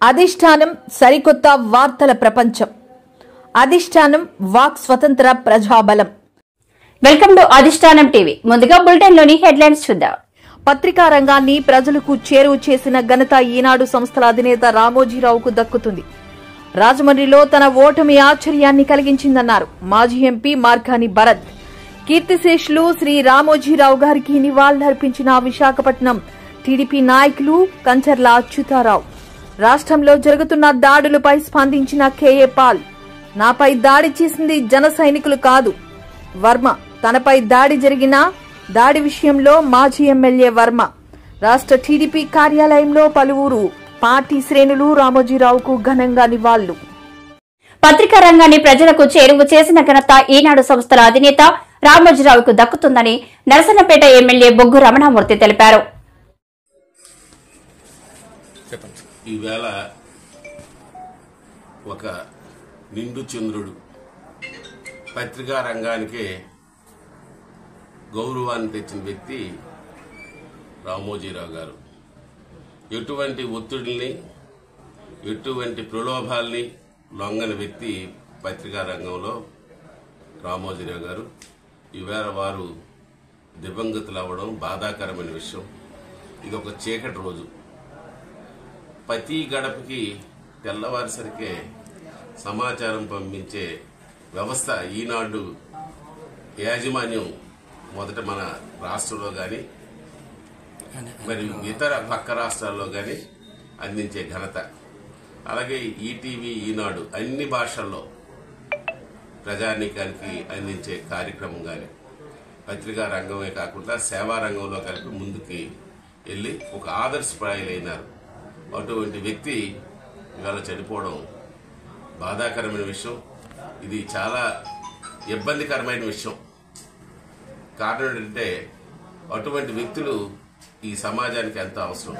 అధిష్టానం సరికొత్త వార్తల ప్రపంచం. అధిష్టానం వాక్ స్వతంత్ర ప్రజాబలం. వెల్కమ్ టు అధిష్టానం టీవీ. ముందుగా బులెటిన్ లోని హెడ్లైన్స్ చూద్దాం. పత్రికా రంగాన్ని ప్రజలకు చేరువ చేసిన ఘనత ఈనాడు సంస్థల అధినేత రామోజీరావుకు దక్కుతుంది. రాజమండ్రిలో తన ఓటమి ఆశ్చర్యాన్ని కలిగించిందన్నారు మాజీ ఎంపీ మార్గాని భరత్. కీర్తిశేషులు శ్రీ రామోజీరావు గారికి నివాళులర్పించిన విశాఖపట్నం టీడీపీ నాయకులు కంచర్ల అచ్యుతారావు. రాష్ట్రంలో జరుగుతున్న దాడులపై స్పందించిన కేఏ పాల్. నాపై దాడి చేసింది జన సైనికులు కాదు వర్మ, తనపై దాడి జరిగిన దాడి విషయంలో మాజీ ఎమ్మెల్యే వర్మ. రాష్ట్ర టీడీపీ కార్యాలయంలో పలువురు పార్టీ శ్రేణులు రామోజీరావుకు ఘనంగా నివాళులు. పత్రికా రంగాన్ని ప్రజలకు చేరువ చేసిన ఘనత ఈనాడు సంస్థల అధినేత రామోజీరావుకు దక్కుతుందని నరసన్నపేట ఎమ్మెల్యే బొగ్గు రమణమూర్తి తెలిపారు. ఈవేళ ఒక నిండు చంద్రుడు పత్రికా రంగానికే గౌరవాన్ని తెచ్చిన వ్యక్తి రామోజీరావు గారు. ఎటువంటి ఒత్తిడిని, ఎటువంటి ప్రలోభాల్ని లొంగని వ్యక్తి పత్రికా రంగంలో రామోజీరావు గారు. ఈవేళ వారు దివంగతులు అవ్వడం బాధాకరమైన విషయం. ఇది ఒక చీకటి రోజు. ప్రతి గడపకి తెల్లవారిసరికే సమాచారం పంపించే వ్యవస్థ ఈనాడు యాజమాన్యం మొదట మన రాష్ట్రంలో కానీ మరి ఇతర పక్క రాష్ట్రాల్లో కానీ అందించే ఘనత. అలాగే ఈటీవీ ఈనాడు అన్ని భాషల్లో ప్రజానీకానికి అందించే కార్యక్రమం కానీ పత్రికా రంగమే కాకుండా సేవా రంగంలో కలిపి ముందుకి వెళ్ళి ఒక ఆదర్శప్రాయులైనారు. అటువంటి వ్యక్తి ఇవాళ చనిపోవడం బాధాకరమైన విషయం. ఇది చాలా ఇబ్బందికరమైన విషయం. కారణం ఏంటంటే అటువంటి వ్యక్తులు ఈ సమాజానికి ఎంత అవసరం.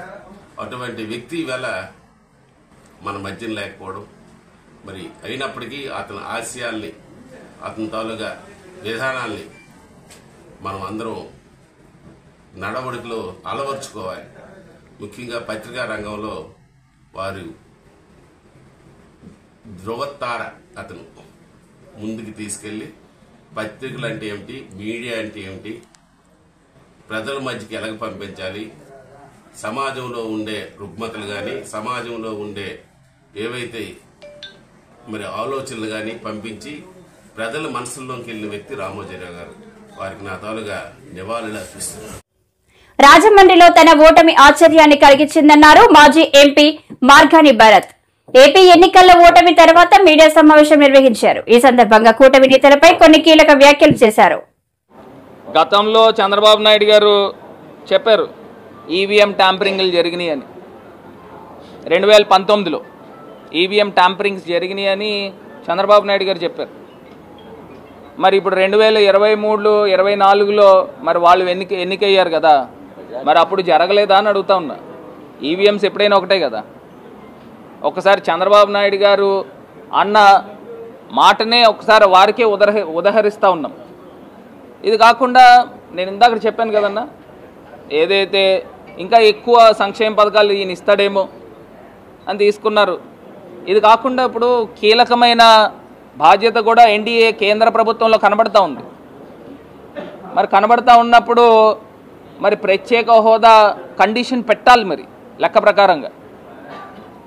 అటువంటి వ్యక్తి ఇవాళ మన మధ్యన లేకపోవడం, మరి అయినప్పటికీ అతని ఆశయాల్ని, అతని తాలూగా విధానాల్ని మనం అందరం నడవడికలో అలవర్చుకోవాలి. ముఖ్యంగా పత్రికా రంగంలో వారు ధ్రువతార. అతను ముందుకు తీసుకెళ్లి పత్రికలు అంటే ఏమిటి, మీడియా అంటే ఏమిటి, ప్రజల మధ్యకి ఎలాగ పంపించాలి, సమాజంలో ఉండే రుగ్మతలు కానీ, సమాజంలో ఉండే ఏవైతే మరి ఆలోచనలు కానీ పంపించి ప్రజల మనసుల్లోకి వెళ్ళిన వ్యక్తి రామోజీరావు గారు. వారికి నా తాలుగా నివాళులు అర్పిస్తున్నారు. రాజమండ్రిలో తన ఓటమి ఆశ్చర్యాన్ని కలిగించిందన్నారు మాజీ ఎంపీ మార్గాని భరత్. ఏపీ ఎన్నికల్లో ఓటమి తర్వాత మీడియా సమావేశం నిర్వహించారు. ఈ సందర్భంగా కూటమి నేతలపై కొన్ని కీలక వ్యాఖ్యలు చేశారు. గతంలో చంద్రబాబు నాయుడు గారు చెప్పారు ఈవీఎం ట్యాంపరింగ్లు జరిగినాయి అని. 2019లో ఈవీఎం ట్యాంపరింగ్స్ జరిగినాయి అని చంద్రబాబు నాయుడు గారు చెప్పారు. మరి ఇప్పుడు 2023లో 24లో మరి వాళ్ళు ఎన్నికయ్యారు కదా, మరి అప్పుడు జరగలేదా అని అడుగుతా ఉన్నా. ఈవీఎంస్ ఎప్పుడైనా ఒకటే కదా. ఒకసారి చంద్రబాబు నాయుడు గారు అన్న మాటనే ఒకసారి వారికే ఉదహరిస్తూ ఉన్నాం. ఇది కాకుండా నేను ఇందాక చెప్పాను కదన్నా, ఏదైతే ఇంకా ఎక్కువ సంక్షేమ పథకాలు ఈయన ఇస్తాడేమో అని తీసుకున్నారు. ఇది కాకుండా ఇప్పుడు కీలకమైన బాధ్యత కూడా ఎన్డీఏ కేంద్ర ప్రభుత్వంలో కనబడతా ఉంది. మరి కనబడతా ఉన్నప్పుడు మరి ప్రత్యేక హోదా కండిషన్ పెట్టాలి మరి లెక్క ప్రకారంగా.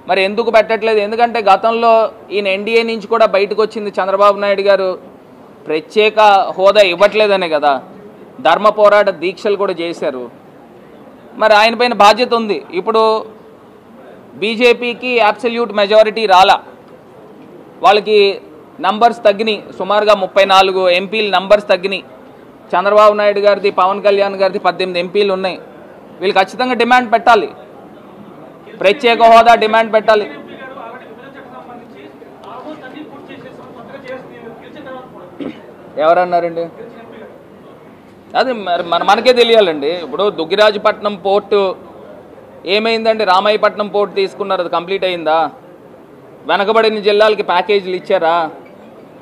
మరి ఎందుకు పెట్టట్లేదు? ఎందుకంటే గతంలో ఈయన ఎన్డీఏ నుంచి కూడా బయటకు వచ్చింది చంద్రబాబు నాయుడు గారు ప్రత్యేక హోదా ఇవ్వట్లేదనే కదా. ధర్మ పోరాట దీక్షలు కూడా చేశారు. మరి ఆయన పైన బాధ్యత ఉంది. ఇప్పుడు బీజేపీకి అబ్సల్యూట్ మెజారిటీ రాలా, వాళ్ళకి నంబర్స్ తగ్గినాయి. సుమారుగా 34 ఎంపీలు నంబర్స్ తగ్గినాయి. చంద్రబాబు నాయుడు గారిది, పవన్ కళ్యాణ్ గారిది 18 ఎంపీలు ఉన్నాయి. వీళ్ళు ఖచ్చితంగా డిమాండ్ పెట్టాలి, ప్రత్యేక హోదా డిమాండ్ పెట్టాలి. ఎవరన్నారండి? అది మనకే తెలియాలండి. ఇప్పుడు దుగ్గిరాజపట్నం పోర్టు ఏమైందండి? రామాయపట్నం పోర్టు తీసుకున్నారు, అది కంప్లీట్ అయిందా? వెనకబడిన జిల్లాలకి ప్యాకేజీలు ఇచ్చారా?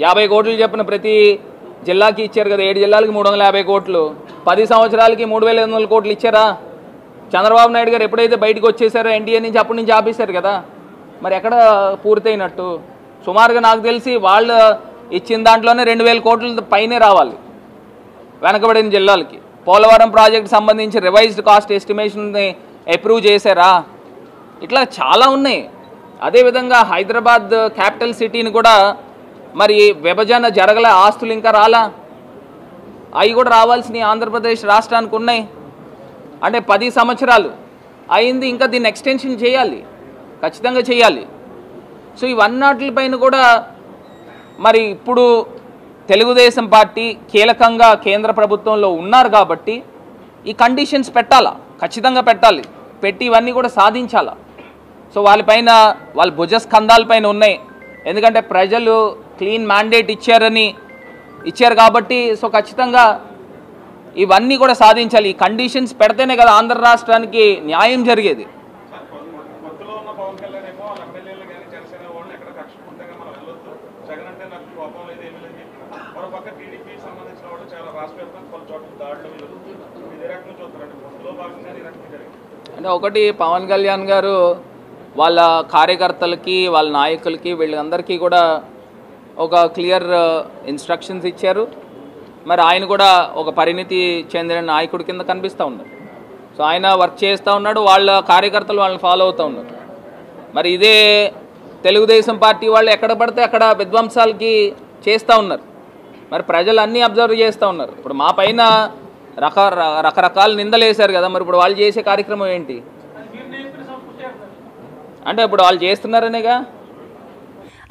50 కోట్లు చెప్పిన ప్రతి జిల్లాకి ఇచ్చారు కదా. 7 జిల్లాలకి 350 కోట్లు, 10 సంవత్సరాలకి 3,500 కోట్లు ఇచ్చారా? చంద్రబాబు నాయుడు గారు ఎప్పుడైతే బయటకు వచ్చేసారో ఎన్డీఏ నుంచి అప్పటి నుంచి ఆపేశారు కదా. మరి ఎక్కడ పూర్తయినట్టు? సుమారుగా నాకు తెలిసి వాళ్ళు ఇచ్చిన దాంట్లోనే 2000 కోట్ల పైనే రావాలి వెనకబడిన జిల్లాలకి. పోలవరం ప్రాజెక్ట్ సంబంధించి రివైజ్డ్ కాస్ట్ ఎస్టిమేషన్ని అప్రూవ్ చేశారా? ఇట్లా చాలా ఉన్నాయి. అదేవిధంగా హైదరాబాద్ క్యాపిటల్ సిటీని కూడా మరి విభజన జరగలే, ఆస్తులు ఇంకా రాలా, అవి కూడా రావాల్సినవి ఆంధ్రప్రదేశ్ రాష్ట్రానికి ఉన్నాయి. అంటే 10 సంవత్సరాలు అయింది, ఇంకా దీన్ని ఎక్స్టెన్షన్ చేయాలి, ఖచ్చితంగా చేయాలి. సో ఇవన్నిటిపైన కూడా మరి ఇప్పుడు తెలుగుదేశం పార్టీ కీలకంగా కేంద్ర ప్రభుత్వంలో ఉన్నారు కాబట్టి ఈ కండిషన్స్ పెట్టాలా, ఖచ్చితంగా పెట్టాలి, పెట్టి ఇవన్నీ కూడా సాధించాలా. సో వాళ్ళపైన వాళ్ళ భుజస్కంధాలపైన ఉన్నాయి. ఎందుకంటే ప్రజలు క్లీన్ మ్యాండేట్ ఇచ్చారు కాబట్టి సో ఖచ్చితంగా ఇవన్నీ కూడా సాధించాలి. ఈ కండిషన్స్ పెడితేనే కదా ఆంధ్ర రాష్ట్రానికి న్యాయం జరిగేది. అంటే ఒకటి, పవన్ కళ్యాణ్ గారు వాళ్ళ కార్యకర్తలకి వాళ్ళ నాయకులకి వీళ్ళందరికీ కూడా ఒక క్లియర్ ఇన్స్ట్రక్షన్స్ ఇచ్చారు. మరి ఆయన కూడా ఒక పరిణితి చెందిన నాయకుడి కింద కనిపిస్తూ ఉన్నారు. సో ఆయన వర్క్ చేస్తూ ఉన్నాడు, వాళ్ళ కార్యకర్తలు వాళ్ళని ఫాలో అవుతూ ఉన్నారు. మరి ఇదే తెలుగుదేశం పార్టీ వాళ్ళు ఎక్కడ పడితే అక్కడ విధ్వంసాలకి చేస్తూ ఉన్నారు. మరి ప్రజలు అన్నీ అబ్జర్వ్ చేస్తూ ఉన్నారు. ఇప్పుడు మా పైన రకరకాల నిందలు వేశారు కదా, మరి ఇప్పుడు వాళ్ళు చేసే కార్యక్రమం ఏంటి? అంటే ఇప్పుడు వాళ్ళు చేస్తున్నారనేగా.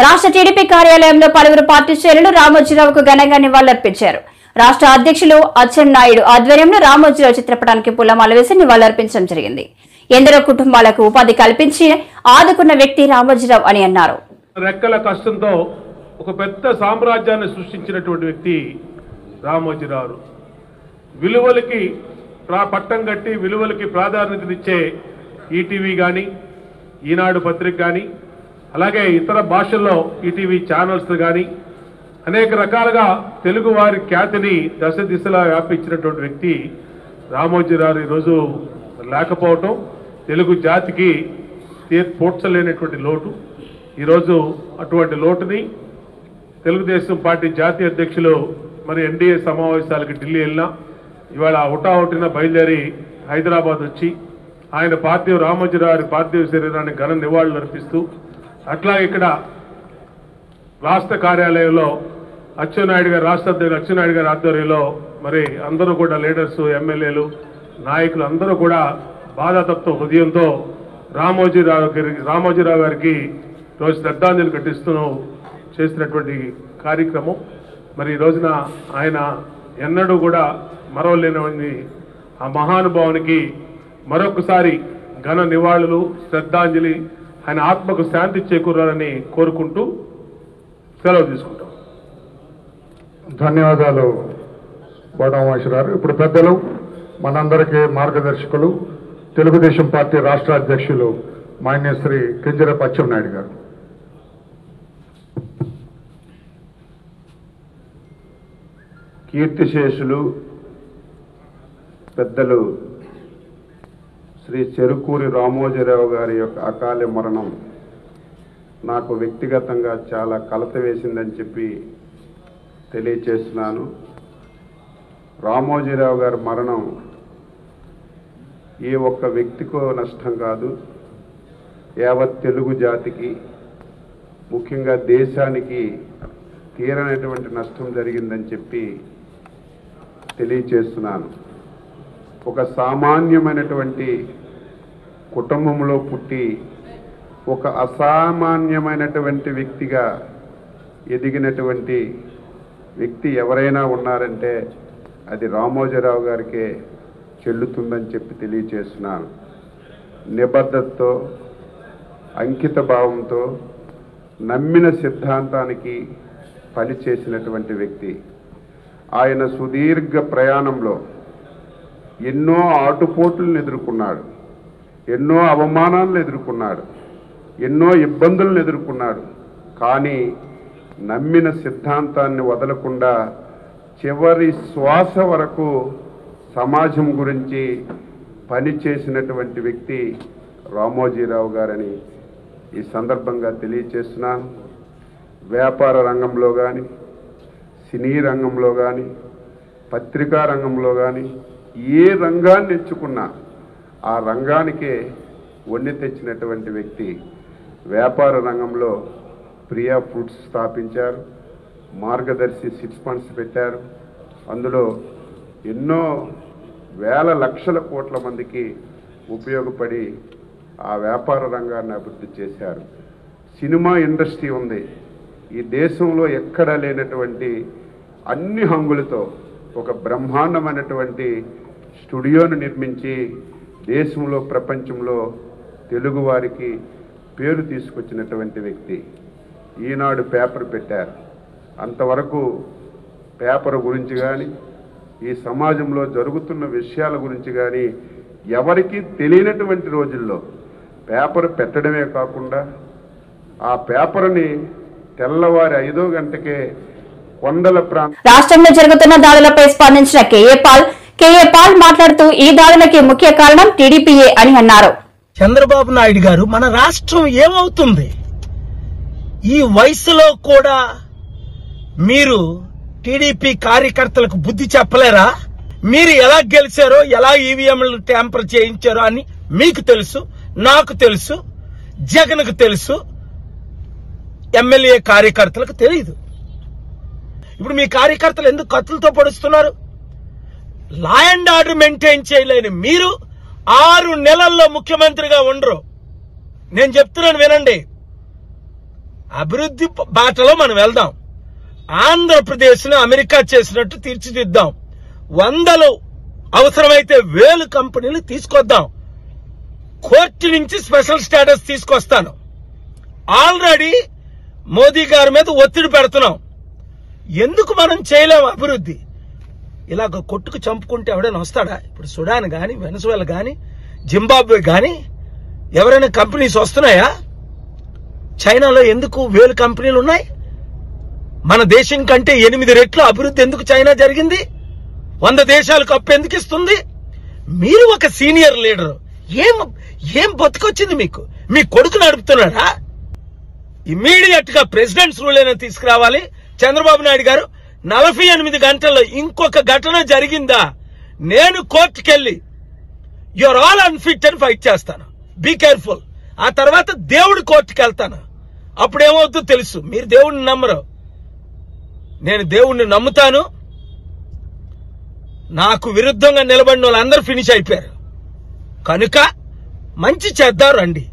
రాష్ట్ర టీడీపీ కార్యాలయంలో పలువురు పార్టీ శ్రేణులు రామోజీరావుకు ఘనంగా నివాళులర్పించారు. రాష్ట్ర అధ్యక్షులు అచ్చెన్నాయుడు ఆధ్వర్యంలో రామోజీరావు చిత్రపటానికి పూలమాల వేసి నివాళులర్పించడం జరిగింది. ఎందరో కుటుంబాలకు ఉపాధి కల్పించి ఆదుకున్న వ్యక్తి రామోజీరావు అని అన్నారు. రెక్కల కష్టంతో ఒక పెద్ద సామ్రాజ్యాన్ని సృష్టించినటువంటి వ్యక్తి రామోజీరావు. విలువలకి పట్టం కట్టి విలువలకి ప్రాధాన్యతనిచ్చే ఈటీవీ కానీ, ఈనాడు పత్రిక కానీ, అలాగే ఇతర భాషల్లో ఈటీవీ ఛానల్స్ కానీ అనేక రకాలుగా తెలుగు వారి ఖ్యాతిని దశ దిశలా వ్యాపించినటువంటి వ్యక్తి రామోజీరావు ఈరోజు లేకపోవటం తెలుగు జాతికి పూడ్చలేనటువంటి లోటు. ఈరోజు అటువంటి లోటుని తెలుగుదేశం పార్టీ జాతీయ అధ్యక్షులు మరి ఎన్డీఏ సమావేశాలకి ఢిల్లీ వెళ్ళినా ఇవాళ హుటాహుటిన బయలుదేరి హైదరాబాద్ వచ్చి ఆయన పార్థివ రామోజీరావు పార్థివ శరీరాన్ని ఘన నివాళులు అర్పిస్తూ, అట్లా ఇక్కడ రాష్ట్ర కార్యాలయంలో అచ్చెన్నాయుడు గారు, రాష్ట్ర అధ్యక్షులు అచ్చెన్నాయుడు గారి ఆధ్వర్యంలో మరి అందరూ కూడా లీడర్స్, ఎమ్మెల్యేలు, నాయకులు అందరూ కూడా బాధాతప్త హృదయంతో రామోజీరావు గారికి రోజు శ్రద్ధాంజలి ఘటిస్తూ చేసినటువంటి కార్యక్రమం. మరి ఈ రోజున ఆయన ఎన్నడూ కూడా మరవలేని ఆ మహానుభావునికి మరొకసారి ఘన నివాళులు, శ్రద్ధాంజలి, ఆయన ఆత్మకు శాంతి చేకూరాలని కోరుకుంటూ సెలవు తీసుకుంటాం. ధన్యవాదాలు బోడమేశ్వరరావు. ఇప్పుడు పెద్దలు, మనందరికీ మార్గదర్శకులు, తెలుగుదేశం పార్టీ రాష్ట్ర అధ్యక్షులు మాన్యశ్రీ కింజరాపు అచ్చెన్నాయుడు గారు. కీర్తిశేషులు పెద్దలు శ్రీ చెరుకూరి రామోజీరావు గారి యొక్క అకాల మరణం నాకు వ్యక్తిగతంగా చాలా కలత వేసిందని చెప్పి తెలియచేస్తున్నాను. రామోజీరావు గారి మరణం ఏ ఒక్క వ్యక్తికో నష్టం కాదు, యావత్ తెలుగు జాతికి, ముఖ్యంగా దేశానికి తీరనటువంటి నష్టం జరిగిందని చెప్పి తెలియచేస్తున్నాను. ఒక సామాన్యమైనటువంటి కుటుంబంలో పుట్టి ఒక అసామాన్యమైనటువంటి వ్యక్తిగా ఎదిగినటువంటి వ్యక్తి ఎవరైనా ఉన్నారంటే అది రామోజీరావు గారికే చెల్లుతుందని చెప్పి తెలియచేస్తున్నాను. నిబద్ధతతో, అంకిత భావంతో, నమ్మిన సిద్ధాంతానికి పనిచేసినటువంటి వ్యక్తి. ఆయన సుదీర్ఘ ప్రయాణంలో ఎన్నో ఆటుపోట్లను ఎదుర్కొన్నాడు, ఎన్నో అవమానాలను ఎదుర్కొన్నాడు, ఎన్నో ఇబ్బందులను ఎదుర్కొన్నాడు. కానీ నమ్మిన సిద్ధాంతాన్ని వదలకుండా చివరి శ్వాస వరకు సమాజం గురించి పనిచేసినటువంటి వ్యక్తి రామోజీరావు గారని ఈ సందర్భంగా తెలియచేస్తున్నాను. వ్యాపార రంగంలో కానీ, సినీ రంగంలో కానీ, పత్రికా రంగంలో కానీ ఏ రంగాన్ని ఎంచుకున్నా ఆ రంగానికే వన్నె తెచ్చినటువంటి వ్యక్తి. వ్యాపార రంగంలో ప్రియా ఫుడ్స్ స్థాపించారు, మార్గదర్శి సిట్స్ ఫండ్స్ పెట్టారు. అందులో ఎన్నో వేల లక్షల కోట్ల మందికి ఉపయోగపడి ఆ వ్యాపార రంగాన్ని అభివృద్ధి చేశారు. సినిమా ఇండస్ట్రీ ఉంది. ఈ దేశంలో ఎక్కడా లేనటువంటి అన్ని హంగులతో ఒక బ్రహ్మాండమైనటువంటి స్టూడియోను నిర్మించి దేశంలో ప్రపంచంలో తెలుగువారికి పేరు తీసుకొచ్చినటువంటి వ్యక్తి. ఈనాడు పేపర్ పెట్టారు. అంతవరకు పేపర్ గురించి కానీ, ఈ సమాజంలో జరుగుతున్న విషయాల గురించి కానీ ఎవరికీ తెలియనటువంటి రోజుల్లో పేపర్ పెట్టడమే కాకుండా ఆ పేపర్ని తెల్లవారి 5 గంటకే కొండల రాష్ట్రంలో జరుగుతున్న దాడులపై స్పందించిన కేఏ పాల్ మాట్లాడుతూ ఈ దాడులకి ముఖ్య కారణం టీడీపీయే అని అన్నారు. చంద్రబాబు నాయుడు గారు, మన రాష్ట్రం ఏమవుతుంది? ఈ వయసులో కూడా మీరు టీడీపీ కార్యకర్తలకు బుద్ధి చెప్పలేరా? మీరు ఎలా గెలిచారో, ఎలా ఈవీఎంలు ట్యాంపర్ చేయించారో అని మీకు తెలుసు, నాకు తెలుసు, జగన్కు తెలుసు, ఎమ్మెల్యే కార్యకర్తలకు తెలియదు. ఇప్పుడు మీ కార్యకర్తలు ఎందుకు కత్తులతో పొడుస్తున్నారు? లా అండ్ ఆర్డర్ మెయింటైన్ చేయలేని మీరు 6 నెలల్లో ముఖ్యమంత్రిగా ఉండరు. నేను చెప్తున్నాను వినండి. అభివృద్ధి బాటలో మనం వెళ్దాం. ఆంధ్రప్రదేశ్ను అమెరికా చేసినట్టు తీర్చిదిద్దాం. 100 అవసరమైతే 1000 కంపెనీలు తీసుకొద్దాం. కోర్టు నుంచి స్పెషల్ స్టేటస్ తీసుకొస్తాను. ఆల్రెడీ మోదీ గారి మీద ఒత్తిడి పెడుతున్నాం. ఎందుకు మనం చేయలేము అభివృద్ధి? ఇలాగ కొట్టుకు చంపుకుంటే ఎవడైనా వస్తాడా? ఇప్పుడు సుడాన్ గాని, వెనజువేలా గాని, జింబాబ్వే గాని ఎవరైనా కంపెనీస్ వస్తున్నాయా? చైనాలో ఎందుకు 1000 కంపెనీలు ఉన్నాయి? మన దేశం కంటే 8 రెట్లు అభివృద్ధి ఎందుకు చైనా జరిగింది? 100 దేశాలకు అప్పు ఎందుకు ఇస్తుంది? మీరు ఒక సీనియర్ లీడర్, ఏం బతుకొచ్చింది మీకు? మీ కొడుకు నడుపుతున్నాడా? ఇమ్మీడియట్ గా ప్రెసిడెంట్స్ రూల్ అయినా తీసుకురావాలి. చంద్రబాబు నాయుడు గారు 48 గంటల్లో ఇంకొక ఘటన జరిగిందా నేను కోర్టుకెళ్ళి యూఆర్ ఆల్ అన్ఫిట్ అని ఫైట్ చేస్తాను. Be careful. ఆ తర్వాత దేవుడి కోర్టుకి వెళ్తాను. అప్పుడేమవుతుందో తెలుసు. మీరు దేవుడిని నమ్మరు, నేను దేవుణ్ణి నమ్ముతాను. నాకు విరుద్ధంగా నిలబడిన వాళ్ళందరూ ఫినిష్ అయిపోయారు. కనుక మంచి చేద్దాం రండి.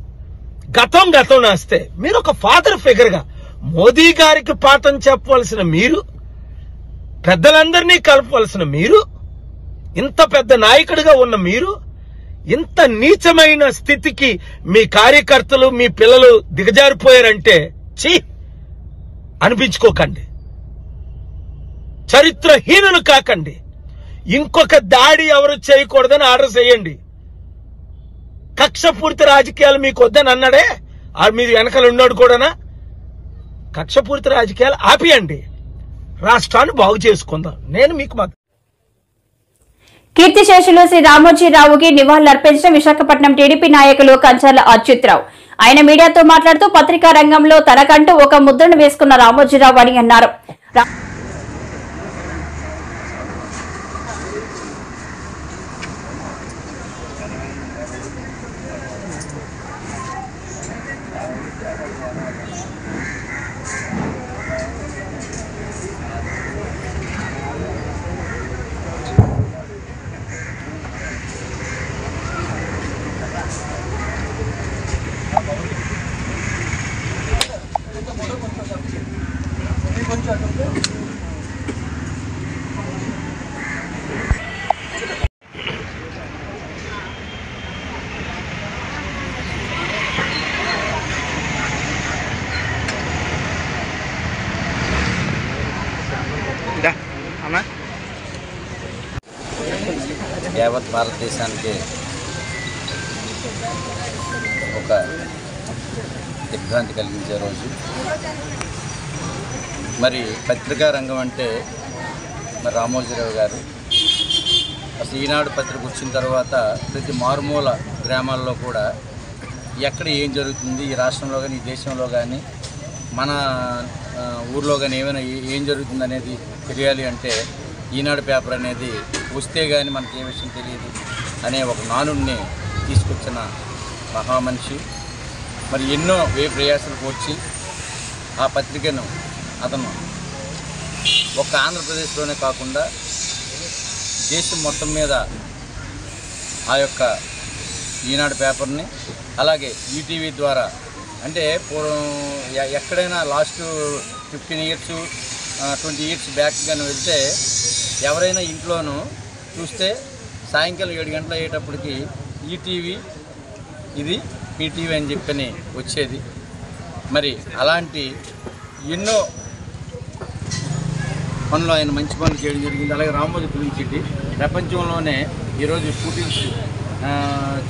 గతం నాస్తే మీరు ఒక ఫాదర్ ఫిగర్ గా మోదీ గారికి పాఠం చెప్పవలసిన మీరు, పెద్దలందరినీ కలపవలసిన మీరు, ఇంత పెద్ద నాయకుడిగా ఉన్న మీరు ఇంత నీచమైన స్థితికి మీ కార్యకర్తలు, మీ పిల్లలు దిగజారిపోయారంటే ఛీ అనిపించుకోకండి. చరిత్రహీనులు కాకండి. ఇంకొక దాడి ఎవరు చేయకూడదని ఆర్డర్ చేయండి. కక్షపూరిత రాజకీయాలు మీకు వద్దని అన్నాడే, మీరు వెనకాల ఉన్నాడు కూడానా? కక్షపూరిత రాజకీయాలు ఆపియండి. రాష్ట్రాన్ని బాగు చేసుకుందాం. నేను మీకు కీర్తిశేషులు శ్రీ రామోజీరావుకి నివాళులర్పించిన విశాఖపట్నం టీడీపీ నాయకులు కంచర్ల అచ్యుత్రావు. ఆయన మీడియాతో మాట్లాడుతూ పత్రికా రంగంలో తనకంటూ ఒక ముద్రను వేసుకున్న రామోజీరావు అని అన్నారు. యావత్ భారతదేశానికి ఒక దిగ్భ్రాంతి కలిగించే రోజు. మరి పత్రికా రంగం అంటే మరి రామోజీరావు గారు అసలు ఈనాడు పత్రిక వచ్చిన తర్వాత ప్రతి మారుమూల గ్రామాల్లో కూడా ఎక్కడ ఏం జరుగుతుంది ఈ రాష్ట్రంలో కానీ ఈ దేశంలో కానీ మన ఊర్లో కానీ ఏమైనా ఏం జరుగుతుంది అనేది తెలియాలి అంటే ఈనాడు పేపర్ అనేది వస్తే కానీ మనకి ఏ విషయం తెలియదు అనే ఒక నానుడిని తీసుకొచ్చిన మహామనిషి. మరి ఎన్నో ప్రయాసాలకు వచ్చి ఆ పత్రికను అతను ఒక్క ఆంధ్రప్రదేశ్లోనే కాకుండా దేశం మొత్తం మీద ఆ యొక్క ఈనాడు పేపర్ని అలాగే ఈటీవీ ద్వారా అంటే పూర్వం ఎక్కడైనా లాస్ట్ 15 years 20 years బ్యాక్ కానీ వెళ్తే ఎవరైనా ఇంట్లోనూ చూస్తే సాయంకాలం 7 గంటలు అయ్యేటప్పటికి ఈటీవీ ఇది ఈటీవీ అని చెప్పని వచ్చేది. మరి అలాంటి ఎన్నో పనులు ఆయన మంచి పనులు చేయడం జరిగింది. అలాగే రామోజీ ఫిల్మ్ సిటీ ప్రపంచంలోనే ఈరోజు షూటింగ్స్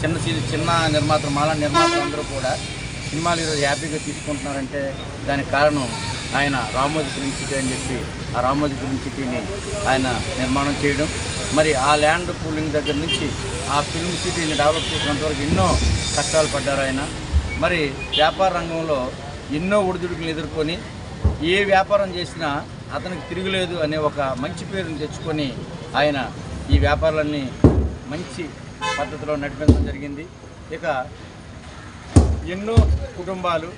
చిన్న నిర్మాతలు మాలా నిర్మాతలు అందరూ కూడా సినిమాలు ఈరోజు హ్యాపీగా తీసుకుంటున్నారంటే దానికి కారణం ఆయన రామోజీ ఫిల్మ్ సిటీ అని చెప్పి ఆ రామోజీ ఫిల్మ్ సిటీని ఆయన నిర్మాణం చేయడం. మరి ఆ ల్యాండ్ పూలింగ్ దగ్గర నుంచి ఆ ఫిల్మ్ సిటీని డెవలప్ చేసినంతవరకు ఎన్నో కష్టాలు పడ్డారు ఆయన. మరి వ్యాపార రంగంలో ఎన్నో ఒడిదుడుకులు ఎదుర్కొని ఏ వ్యాపారం చేసినా అతనికి తిరుగులేదు అనే ఒక మంచి పేరుని తెచ్చుకొని ఆయన ఈ వ్యాపారాలన్నీ మంచి పద్ధతిలో నడిపించడం జరిగింది. ఇక ఎన్నో కుటుంబాలు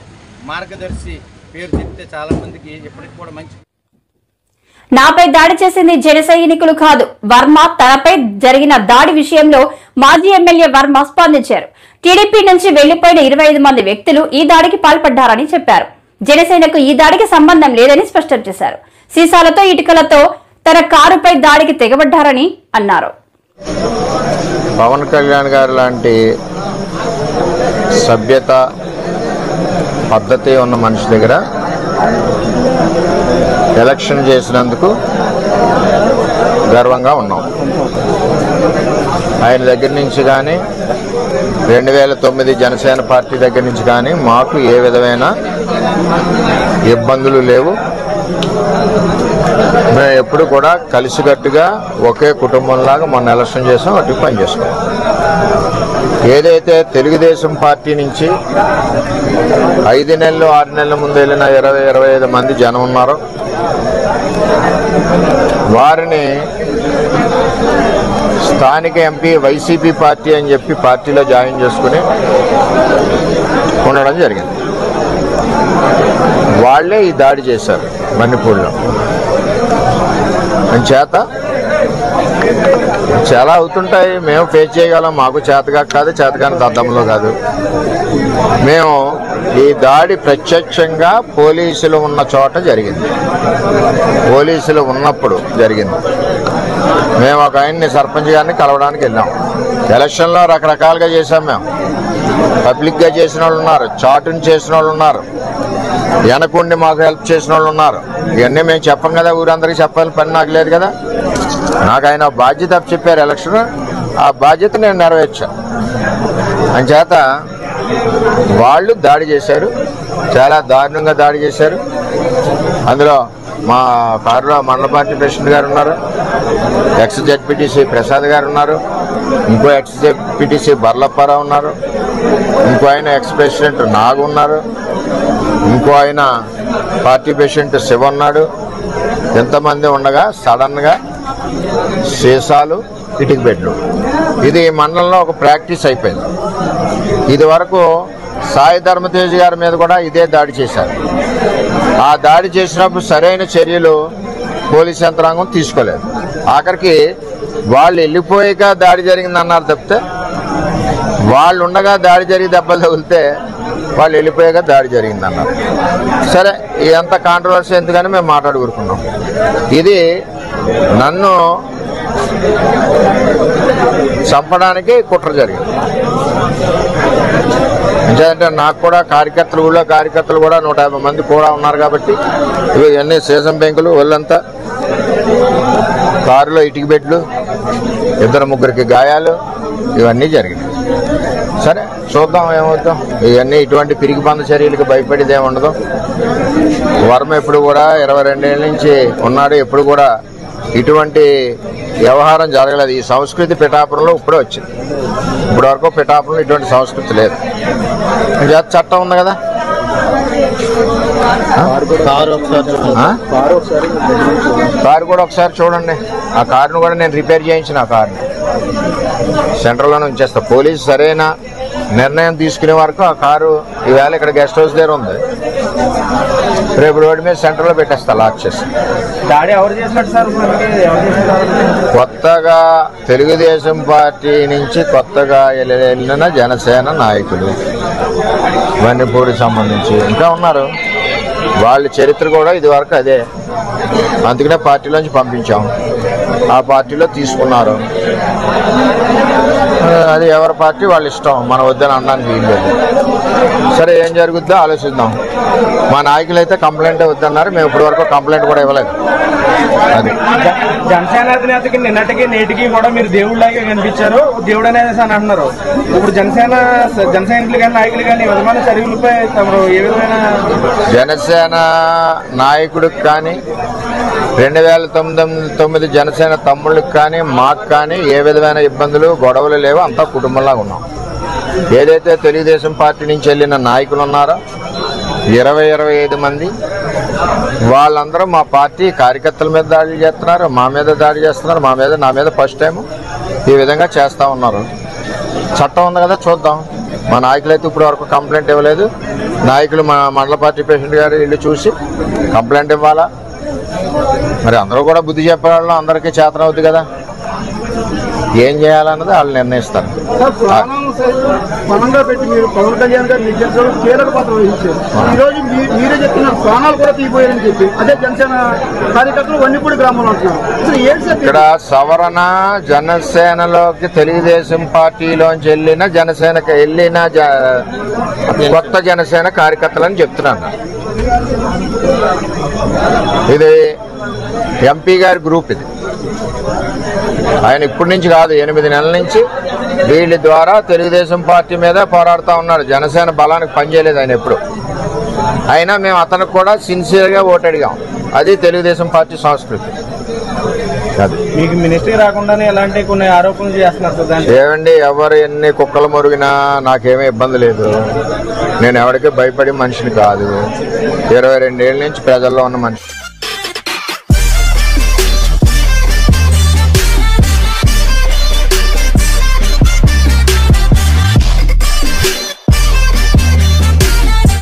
మార్గదర్శి పేరు చెప్తే చాలామందికి ఎప్పటికి కూడా మంచి. నాపై దాడి చేసింది జన సైనికులు కాదు, వర్మ తనపై జరిగిన దాడి విషయంలో మాజీ ఎమ్మెల్యే వర్మ స్పందించారు. టీడీపీ నుంచి వెళ్లిపోయిన 25 మంది వ్యక్తులు ఈ దాడికి పాల్పడ్డారని చెప్పారు. జనసేనకు ఈ దాడికి సంబంధం లేదని స్పష్టం చేశారు. సీసాలతో ఇటుకలతో తన కారుపై దాడికి తెగబడ్డారని అన్నారు. పవన్ కళ్యాణ్ గారు లాంటి సభ్యత పద్ధతి ఉన్న మనిషి దగ్గర ఎలక్షన్ చేసినందుకు గర్వంగా ఉన్నాం. ఆయన దగ్గర నుంచి కానీ 2009 జనసేన పార్టీ దగ్గర నుంచి కానీ మాకు ఏ విధమైన ఇబ్బందులు లేవు. మేము ఎప్పుడు కూడా కలిసికట్టుగా ఒకే కుటుంబంలాగా మొన్న ఎలక్షన్ చేసాం, అటు పని చేసుకోం. ఏదైతే తెలుగుదేశం పార్టీ నుంచి 5 నెలలు 6 నెలల ముందు వెళ్ళిన 20-25 మంది జనం ఉన్నారో వారిని స్థానిక ఎంపీ వైసీపీ పార్టీ అని చెప్పి పార్టీలో జాయిన్ చేసుకుని ఉండడం జరిగింది. వాళ్లే ఈ దాడి చేశారు మణిపూర్లో. చేత చాలా అవుతుంటాయి, మేము ఫేస్ చేయగలం. మాకు చేతగా కాదు, చేతగాని దద్దంలో కాదు. మేము ఈ దాడి ప్రత్యక్షంగా పోలీసులు ఉన్న చోట జరిగింది, పోలీసులు ఉన్నప్పుడు జరిగింది. మేము ఒక ఆయన్ని సర్పంచ్ గారిని కలవడానికి వెళ్ళాం. ఎలక్షన్లో రకరకాలుగా చేశాం. మేము పబ్లిక్గా చేసిన వాళ్ళు ఉన్నారు, చాటుని చేసిన వాళ్ళు ఉన్నారు, వెనకుండి మాకు హెల్ప్ చేసిన వాళ్ళు ఉన్నారు. ఇవన్నీ మేము చెప్పం కదా, ఊరందరికీ చెప్పాలి పని నాకు లేదు కదా. నాకు ఆయన బాధ్యత చెప్పారు ఎలక్షన్, ఆ బాధ్యత నేను నెరవేర్చాను. అంచేత వాళ్ళు దాడి చేశారు, చాలా దారుణంగా దాడి చేశారు. అందులో మా కారులో మండల పార్టీ ప్రెసిడెంట్ గారు ఉన్నారు, ఎక్స్ జెడ్పీటీసీ ప్రసాద్ గారు ఉన్నారు, ఇంకో ఎక్స్ జెడ్పీటీసీ బర్లప్పారావు ఉన్నారు, ఇంకో ఆయన ఎక్స్ ప్రెసిడెంట్ నాగు ఉన్నారు, ఇంకో ఆయన పార్టీ ప్రెసిడెంట్ శివ ఉన్నాడు. ఎంతమంది ఉండగా సడన్గా సీసాలు, ఇటుక బెడ్లు, ఇది మండలంలో ఒక ప్రాక్టీస్ అయిపోయింది. ఇది వరకు సాయి ధర్మతేజ్ గారి మీద కూడా ఇదే దాడి చేశారు. ఆ దాడి చేసినప్పుడు సరైన చర్యలు పోలీస్ యంత్రాంగం తీసుకోలేదు. ఆఖరికి వాళ్ళు వెళ్ళిపోయాక దాడి జరిగిందన్నారు తప్పితే వాళ్ళు ఉండగా దాడి జరిగి దెబ్బలు తగిలితే వాళ్ళు వెళ్ళిపోయాక దాడి జరిగిందన్నారు. సరే, ఇదంతా కాంట్రవర్సీ ఎందుకని మేము మాట్లాడుకుంటున్నాం. ఇది నన్ను చంపడానికి కుట్ర జరిగింది. ఎందుకంటే నాకు కూడా కార్యకర్తలు, ఊళ్ళో కార్యకర్తలు కూడా 150 మంది కూడా ఉన్నారు కాబట్టి ఇవన్నీ సీజన్ బ్యాంకులు, ఒళ్ళంతా కారులో ఇటుక బెడ్లు, 2-3 గాయాలు, ఇవన్నీ జరిగినాయి. సరే చూద్దాం ఏమవుతాం. ఇవన్నీ ఇటువంటి పిరికి బంద చర్యలకు భయపడేది ఏమి ఉండదు. వర్మ ఎప్పుడు కూడా 22 ఏళ్ళ నుంచి ఉన్నాడు, ఎప్పుడు కూడా ఇటువంటి వ్యవహారం జరగలేదు. ఈ సంస్కృతి పిఠాపురంలో ఇప్పుడే వచ్చింది. ఇప్పుడు వరకు పిఠాపురంలో ఇటువంటి సంస్కృతి లేదు. చట్టం ఉంది కదా. కారు కూడా ఒకసారి చూడండి. ఆ కారును కూడా నేను రిపేర్ చేయించిన. ఆ కారుని సెంటర్లోనే ఉంచేస్తా. పోలీసు సరైన నిర్ణయం తీసుకునే వరకు ఆ కారు ఈవేళ ఇక్కడ గెస్ట్ హౌస్ దగ్గర ఉంది. రేపు రోడ్డు మీద సెంటర్లో పెట్టేస్తా లాక్ చేసి. కొత్తగా తెలుగుదేశం పార్టీ నుంచి కొత్తగా వెళ్ళిన జనసేన నాయకులు వన్నిపూడికి సంబంధించి ఇంకా ఉన్నారు. వాళ్ళ చరిత్ర కూడా ఇది వరకు అదే. అందుకనే పార్టీలోంచి పంపించాం. ఆ పార్టీలో తీసుకున్నారు. అది ఎవరి పార్టీ వాళ్ళ ఇష్టం. మన వద్దని అనడానికి వీల్లేదు. సరే ఏం జరుగుద్దో ఆలోచిద్దాం. మా నాయకులు అయితే కంప్లైంట్ వద్దన్నారు. మేము ఇప్పటి వరకు కంప్లైంట్ కూడా ఇవ్వలేదు. అది జనసేన అధినేతకి నిన్నటికి నేటికి కూడా మీరు దేవుళ్ళగా కనిపించారు. దేవుడు అనేది అని అంటున్నారు. ఇప్పుడు జనసేన సైనికులు కానీ నాయకులు కానీ విధమైన చర్యలపై తమరు ఏ విధమైన జనసేన నాయకుడికి కానీ 2009 జనసేన తమ్ముళ్ళకి కానీ మాకు కానీ ఏ విధమైన ఇబ్బందులు గొడవలు లేవు. అంతా కుటుంబంలా ఉన్నాం. ఏదైతే తెలుగుదేశం పార్టీ నుంచి వెళ్ళిన నాయకులు ఉన్నారో 20-25 మంది వాళ్ళందరూ మా పార్టీ కార్యకర్తల మీద దాడులు చేస్తున్నారు. మా మీద దాడి చేస్తున్నారు. నా మీద ఫస్ట్ టైం ఈ విధంగా చేస్తూ ఉన్నారు. చట్టం ఉంది కదా, చూద్దాం. మా నాయకులైతే ఇప్పుడు వరకు కంప్లైంట్ ఇవ్వలేదు. నాయకులు మా మండల పార్టీ ప్రెసిడెంట్ గారు ఇల్లు చూసి కంప్లైంట్ ఇవ్వాలా. మరి అందరూ కూడా బుద్ధి చెప్పేవాళ్ళు అందరికీ చేతనవుద్ది కదా. ఏం చేయాలన్నది వాళ్ళు నిర్ణయిస్తారు. బలంగా పెట్టి మీరు పవన్ కళ్యాణ్ గారు నిర్దేశంలో కీలక పాత్ర వహించారు. ఈ రోజు మీరే చెప్తున్నారు ప్రాణాలు కూడా తీయబోయారని చెప్పి అదే జనసేన కార్యకర్తలు వన్నిపూడి గ్రామంలో అంటున్నారు. ఇక్కడ సవరణ జనసేనలోకి తెలుగుదేశం పార్టీలోంచి వెళ్ళిన జనసేనకి వెళ్ళిన కొత్త జనసేన కార్యకర్తలని చెప్తున్నాను. ఇది ఎంపీ గారి గ్రూప్. ఇది ఆయన ఇప్పటి నుంచి కాదు, 8 నెలల నుంచి వీళ్ళ ద్వారా తెలుగుదేశం పార్టీ మీద పోరాడుతూ ఉన్నాడు. జనసేన బలానికి పనిచేయలేదు ఆయన ఎప్పుడు. అయినా మేము అతనికి కూడా సిన్సియర్గా ఓటు అడిగాం. అది తెలుగుదేశం పార్టీ సంస్కృతి. అది మీకు మినిస్ట్రీ రాకుండానే ఎలాంటి కొన్ని ఆరోపణలు చేస్తున్నారు. ఏమండి, ఎవరు ఎన్ని కుక్కలు మురిగినా నాకేమీ ఇబ్బంది లేదు. నేను ఎవరికి భయపడే మనిషిని కాదు. 22 ఏళ్ళ నుంచి ప్రజల్లో ఉన్న మనిషి.